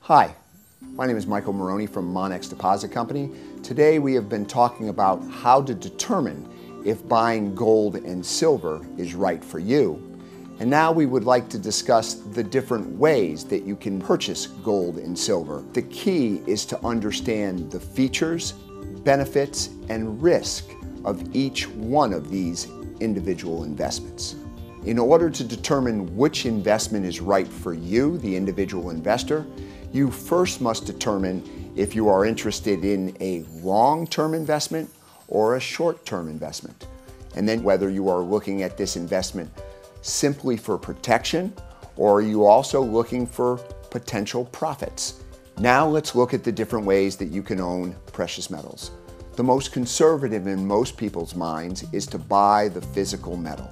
Hi, my name is Michael Maroney from Monex Deposit Company. Today we have been talking about how to determine if buying gold and silver is right for you. And now we would like to discuss the different ways that you can purchase gold and silver. The key is to understand the features, benefits, and risk of each one of these individual investments. In order to determine which investment is right for you, the individual investor, you first must determine if you are interested in a long-term investment or a short-term investment. And then whether you are looking at this investment simply for protection, or are you also looking for potential profits. Now let's look at the different ways that you can own precious metals. The most conservative in most people's minds is to buy the physical metal.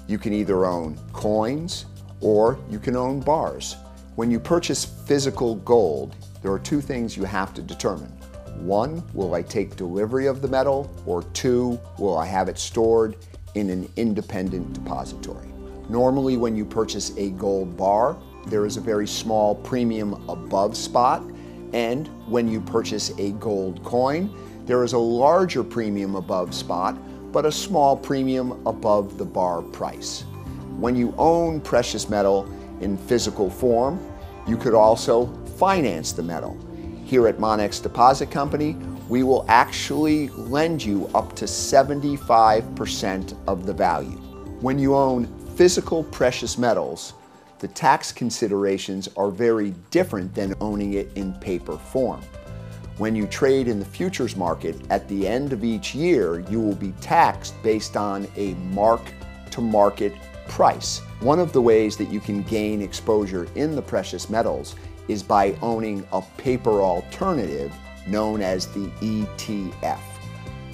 You can either own coins or you can own bars. When you purchase physical gold, there are two things you have to determine. One, will I take delivery of the metal? Or two, will I have it stored in an independent depository? Normally, when you purchase a gold bar, there is a very small premium above spot. And when you purchase a gold coin, there is a larger premium above spot, but a small premium above the bar price. When you own precious metal in physical form, you could also finance the metal. Here at Monex Deposit Company, we will actually lend you up to 75% of the value. When you own physical precious metals, the tax considerations are very different than owning it in paper form. When you trade in the futures market, at the end of each year, you will be taxed based on a mark-to-market price. One of the ways that you can gain exposure in the precious metals is by owning a paper alternative known as the ETF.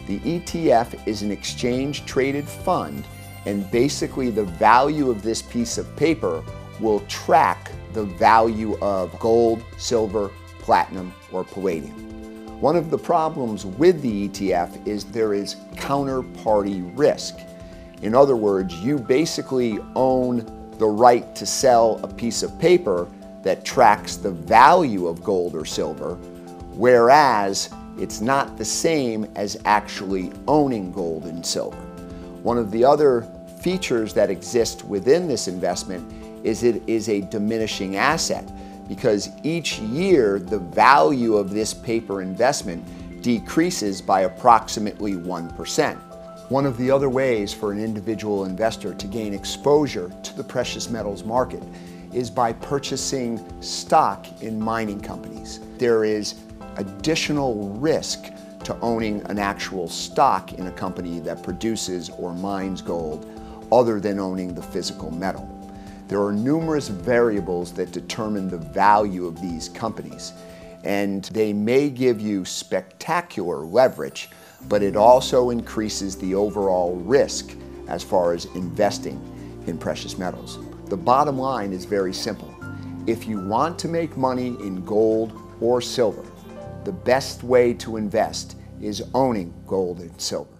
The ETF is an exchange-traded fund, and basically the value of this piece of paper will track the value of gold, silver, platinum, or palladium. One of the problems with the ETF is there is counterparty risk. In other words, you basically own the right to sell a piece of paper that tracks the value of gold or silver, whereas it's not the same as actually owning gold and silver. One of the other features that exist within this investment is it is a diminishing asset, because each year the value of this paper investment decreases by approximately 1%. One of the other ways for an individual investor to gain exposure to the precious metals market is by purchasing stock in mining companies. There is additional risk to owning an actual stock in a company that produces or mines gold other than owning the physical metal. There are numerous variables that determine the value of these companies, and they may give you spectacular leverage, but it also increases the overall risk as far as investing in precious metals. The bottom line is very simple. If you want to make money in gold or silver, the best way to invest is owning gold and silver.